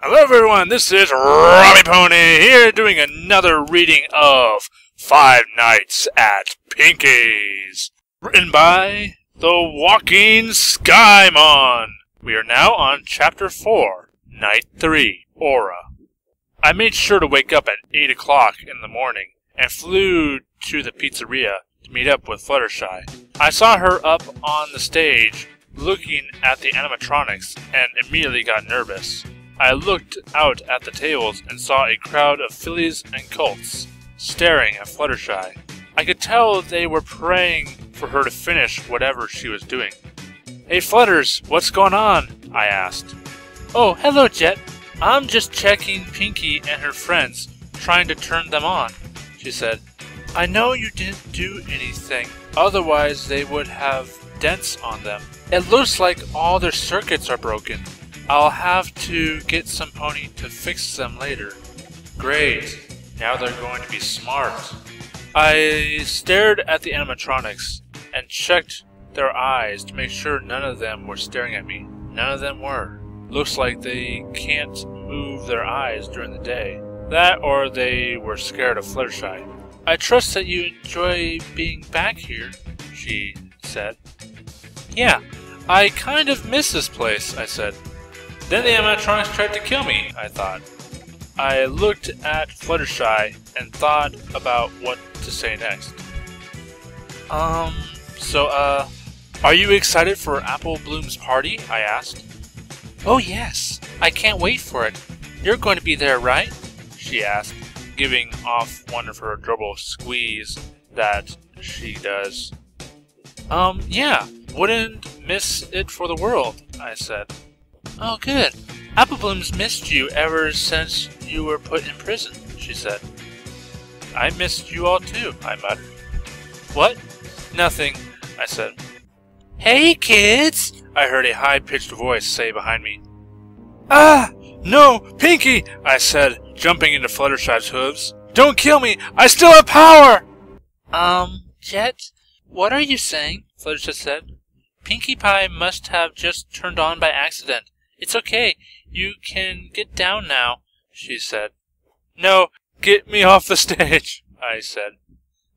Hello everyone, this is Robipony here doing another reading of Five Nights at Pinkie's, written by The Walking Skymon. We are now on Chapter 4, Night 3, Aura. I made sure to wake up at 8 o'clock in the morning and flew to the pizzeria to meet up with Fluttershy. I saw her up on the stage looking at the animatronics and immediately got nervous. I looked out at the tables and saw a crowd of fillies and colts staring at Fluttershy. I could tell they were praying for her to finish whatever she was doing. "Hey Flutters, what's going on?" I asked. "Oh, hello Jet. I'm just checking Pinkie and her friends, trying to turn them on," she said. "I know you didn't do anything, otherwise they would have dents on them. It looks like all their circuits are broken. I'll have to get some pony to fix them later." "Great. Now they're going to be smart." I stared at the animatronics and checked their eyes to make sure none of them were staring at me. None of them were. Looks like they can't move their eyes during the day. That or they were scared of Fluttershy. "I trust that you enjoy being back here," she said. "Yeah, I kind of miss this place," I said. "Then the animatronics tried to kill me," I thought. I looked at Fluttershy and thought about what to say next. Are you excited for Apple Bloom's party?" I asked. "Oh yes, I can't wait for it. You're going to be there, right?" she asked, giving off one of her adorable squeeze that she does. Yeah, wouldn't miss it for the world," I said. "Oh good. Apple Bloom's missed you ever since you were put in prison," she said. "I missed you all too," I muttered. "What?" "Nothing," I said. "Hey kids," I heard a high-pitched voice say behind me. "Ah! No! Pinkie!" I said, jumping into Fluttershy's hooves. "Don't kill me! I still have power!" Jet, what are you saying?" Fluttershy said. "Pinkie Pie must have just turned on by accident. It's okay. You can get down now," she said. "No, get me off the stage," I said.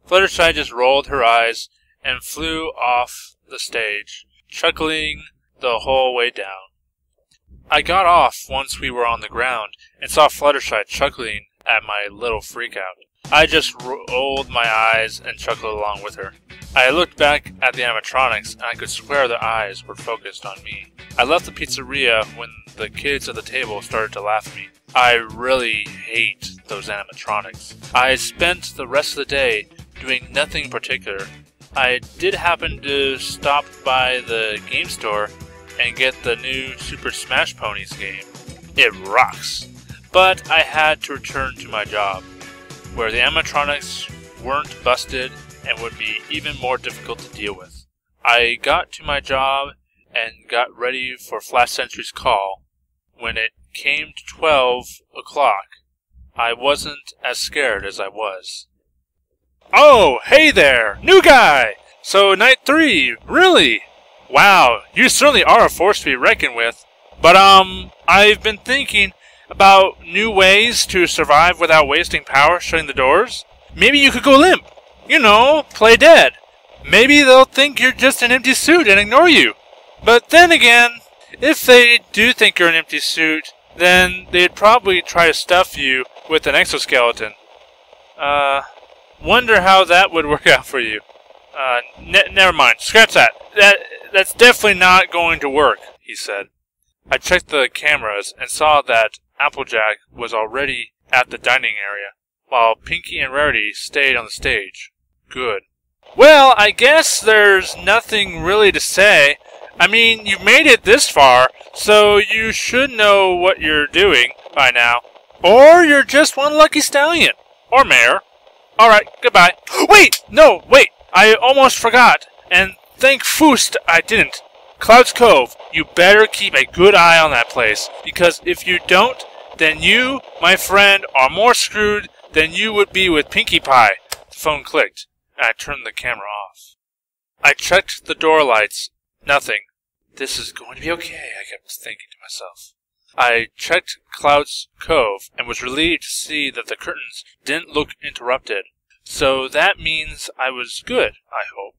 Fluttershy just rolled her eyes and flew off the stage, chuckling the whole way down. I got off once we were on the ground and saw Fluttershy chuckling at my little freakout. I just rolled my eyes and chuckled along with her. I looked back at the animatronics and I could swear their eyes were focused on me. I left the pizzeria when the kids at the table started to laugh at me. I really hate those animatronics. I spent the rest of the day doing nothing particular. I did happen to stop by the game store and get the new Super Smash Ponies game. It rocks. But I had to return to my job, where the animatronics weren't busted and would be even more difficult to deal with. I got to my job and got ready for Flash Sentry's call. When it came to 12 o'clock, I wasn't as scared as I was. "Oh, hey there! New guy! So night 3, really? Wow, you certainly are a force to be reckoned with. But I've been thinking about new ways to survive without wasting power shutting the doors. Maybe you could go limp. You know, play dead. Maybe they'll think you're just an empty suit and ignore you. But then again, if they do think you're an empty suit, then they'd probably try to stuff you with an exoskeleton. Wonder how that would work out for you." Never mind. Scratch that. That's definitely not going to work," he said. I checked the cameras and saw that Applejack was already at the dining area, while Pinkie and Rarity stayed on the stage. Good. "Well, I guess there's nothing really to say. I mean, you've made it this far, so you should know what you're doing by now. Or you're just one lucky stallion. Or mare. Alright, goodbye. Wait! No, wait! I almost forgot. And thank Foost I didn't. Cloud's Cove, you better keep a good eye on that place, because if you don't, then you, my friend, are more screwed than you would be with Pinkie Pie." The phone clicked, and I turned the camera off. I checked the door lights. Nothing. This is going to be okay, I kept thinking to myself. I checked Cloud's Cove and was relieved to see that the curtains didn't look interrupted. So that means I was good, I hope.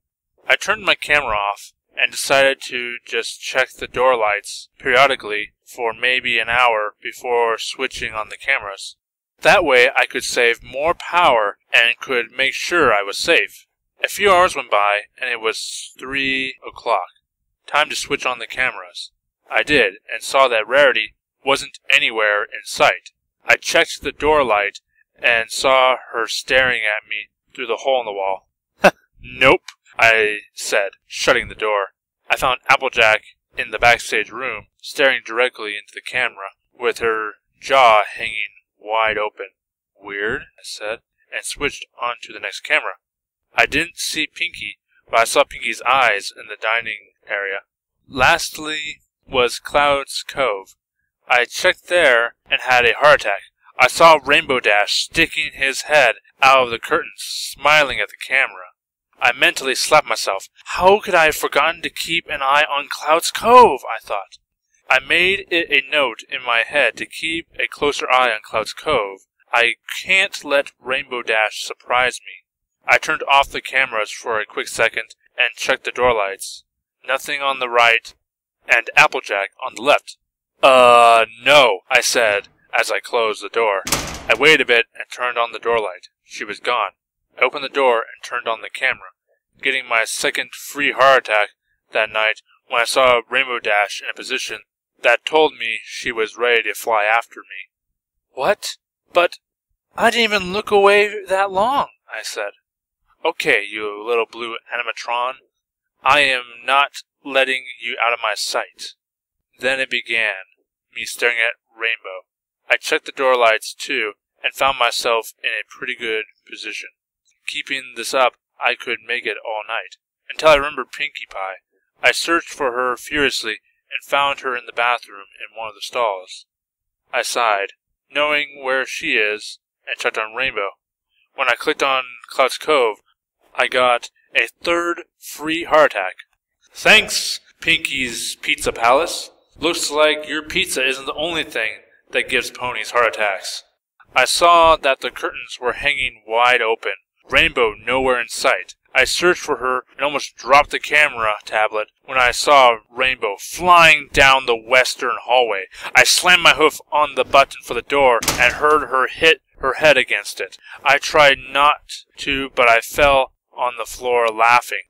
I turned my camera off and decided to just check the door lights periodically for maybe an hour before switching on the cameras. That way I could save more power and could make sure I was safe. A few hours went by and it was 3 o'clock. Time to switch on the cameras. I did and saw that Rarity wasn't anywhere in sight. I checked the door light and saw her staring at me through the hole in the wall. Nope, I said, shutting the door. I found Applejack in the backstage room, staring directly into the camera, with her jaw hanging wide open. Weird, I said, and switched on to the next camera. I didn't see Pinkie, but I saw Pinkie's eyes in the dining area. Lastly was Cloud's Cove. I checked there and had a heart attack. I saw Rainbow Dash sticking his head out of the curtains, smiling at the camera. I mentally slapped myself. How could I have forgotten to keep an eye on Cloud's Cove, I thought. I made it a note in my head to keep a closer eye on Cloud's Cove. I can't let Rainbow Dash surprise me. I turned off the cameras for a quick second and checked the door lights. Nothing on the right, and Applejack on the left. No, I said as I closed the door. I waited a bit and turned on the door light. She was gone. I opened the door and turned on the camera, getting my second free heart attack that night when I saw Rainbow Dash in a position that told me she was ready to fly after me. What? But I didn't even look away that long, I said. Okay, you little blue animatron. I am not letting you out of my sight. Then it began, me staring at Rainbow. I checked the door lights, too, and found myself in a pretty good position. Keeping this up, I could make it all night, until I remembered Pinkie Pie. I searched for her furiously and found her in the bathroom in one of the stalls. I sighed, knowing where she is, and checked on Rainbow. When I clicked on Cloud's Cove, I got a third free heart attack. Thanks, Pinkie's Pizza Palace. Looks like your pizza isn't the only thing that gives ponies heart attacks. I saw that the curtains were hanging wide open, Rainbow nowhere in sight. I searched for her and almost dropped the camera tablet when I saw Rainbow flying down the western hallway. I slammed my hoof on the button for the door and heard her hit her head against it. I tried not to, but I fell on the floor laughing.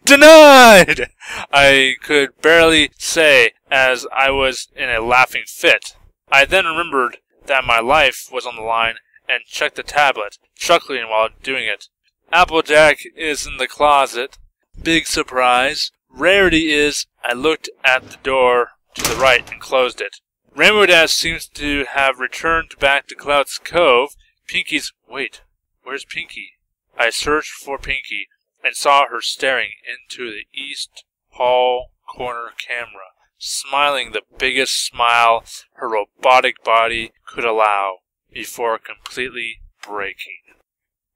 Denied! I could barely say as I was in a laughing fit. I then remembered that my life was on the line and checked the tablet, chuckling while doing it. Applejack is in the closet. Big surprise. Rarity is, I looked at the door to the right and closed it. Rainbow Dash seems to have returned back to Cloud's Cove. Pinkie's... Wait, where's Pinkie? I searched for Pinkie and saw her staring into the east hall corner camera, smiling the biggest smile her robotic body could allow before completely breaking.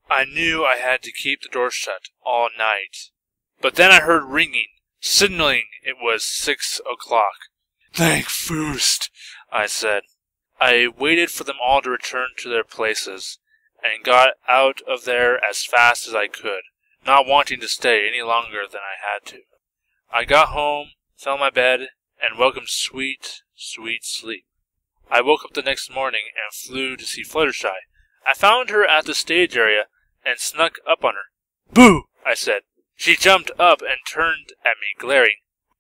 I knew I had to keep the door shut all night, but then I heard ringing, signaling it was 6 o'clock. Thank Foost, I said. I waited for them all to return to their places, and got out of there as fast as I could, not wanting to stay any longer than I had to. I got home, fell in my bed, and welcomed sweet, sweet sleep. I woke up the next morning and flew to see Fluttershy. I found her at the stage area and snuck up on her. Boo! I said. She jumped up and turned at me, glaring.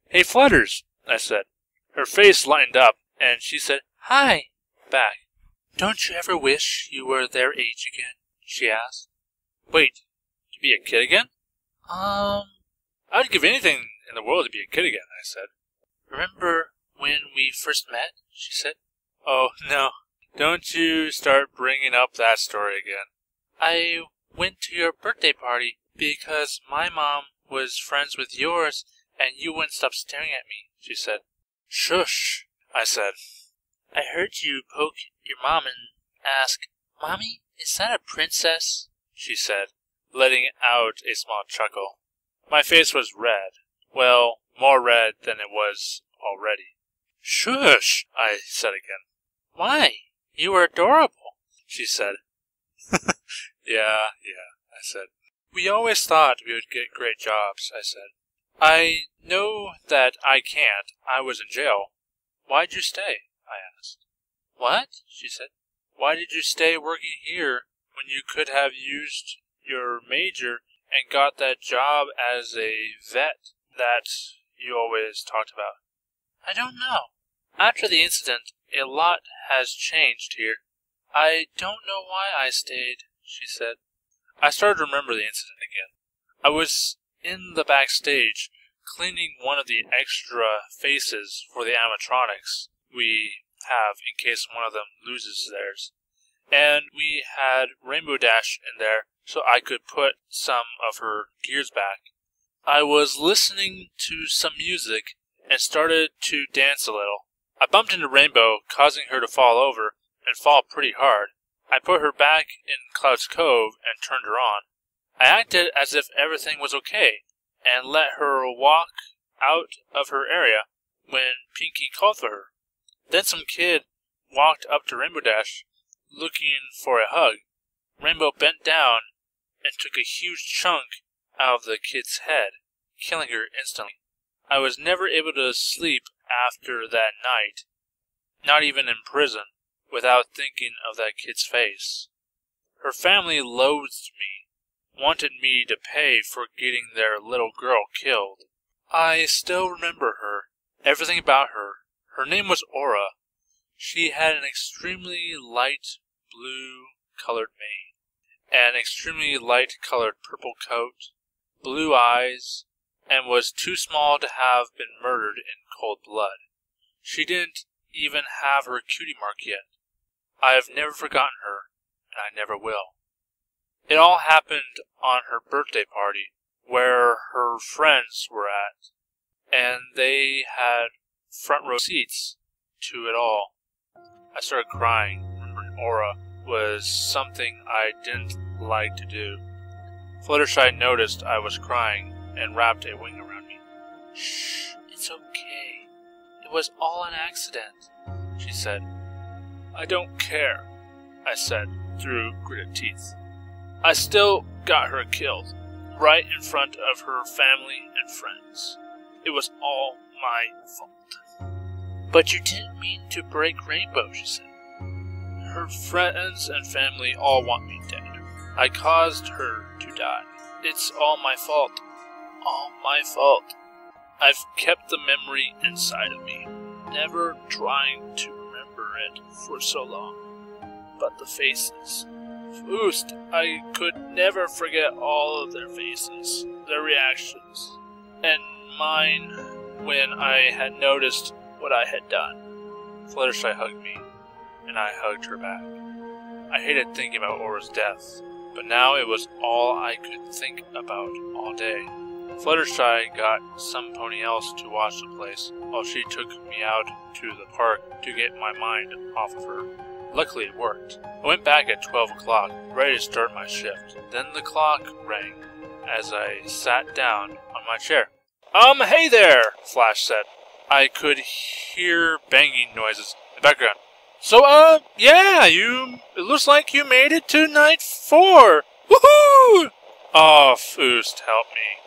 Hey, Flutters! I said. Her face lightened up, and she said, Hi! back. Don't you ever wish you were their age again? She asked. Wait, to be a kid again? I'd give anything in the world to be a kid again, I said. Remember when we first met? She said. Oh, no. Don't you start bringing up that story again. I went to your birthday party because my mom was friends with yours and you wouldn't stop staring at me, she said. Shush, I said. I heard you poke your mom and ask, Mommy, is that a princess? She said, letting out a small chuckle. My face was red. Well, more red than it was already. Shush, I said again. Why? You are adorable, she said. Yeah, I said. We always thought we would get great jobs, I said. I know that I can't. I was in jail. Why'd you stay? I asked. What? She said. Why did you stay working here when you could have used your major and got that job as a vet that you always talked about? I don't know. After the incident, a lot has changed here. I don't know why I stayed, she said. I started to remember the incident again. I was in the backstage cleaning one of the extra faces for the animatronics we have in case one of them loses theirs. And we had Rainbow Dash in there so I could put some of her gears back. I was listening to some music and started to dance a little. I bumped into Rainbow, causing her to fall over and fall pretty hard. I put her back in Cloud's Cove and turned her on. I acted as if everything was okay and let her walk out of her area when Pinkie called for her. Then some kid walked up to Rainbow Dash looking for a hug. Rainbow bent down and took a huge chunk out of the kid's head, killing her instantly. I was never able to sleep after that night, not even in prison, without thinking of that kid's face. Her family loathed me, wanted me to pay for getting their little girl killed. I still remember her, everything about her. Her name was Aura. She had an extremely light blue-colored mane, an extremely light-colored purple coat, blue eyes, and was too small to have been murdered in cold blood. She didn't even have her cutie mark yet. I have never forgotten her, and I never will. It all happened on her birthday party, where her friends were at, and they had front row seats to it all. I started crying. Remembering Aura was something I didn't like to do. Fluttershy noticed I was crying and wrapped a wing around me. Shh, it's okay. It was all an accident, she said. I don't care, I said through gritted teeth. I still got her killed, right in front of her family and friends. It was all my fault. But you didn't mean to break Rainbow, she said. Her friends and family all want me dead. I caused her to die. It's all my fault. All my fault. I've kept the memory inside of me, never trying to remember it for so long. But the faces. First, I could never forget all of their faces, their reactions, and mine when I had noticed what I had done. Fluttershy hugged me, and I hugged her back. I hated thinking about Aura's death, but now it was all I could think about all day. Fluttershy got some pony else to watch the place, while she took me out to the park to get my mind off of her. Luckily it worked. I went back at 12 o'clock, ready to start my shift. Then the clock rang as I sat down on my chair. Hey there, Flash said. I could hear banging noises in the background. So, yeah, it looks like you made it to night 4. Woohoo! Oh, Foost, help me.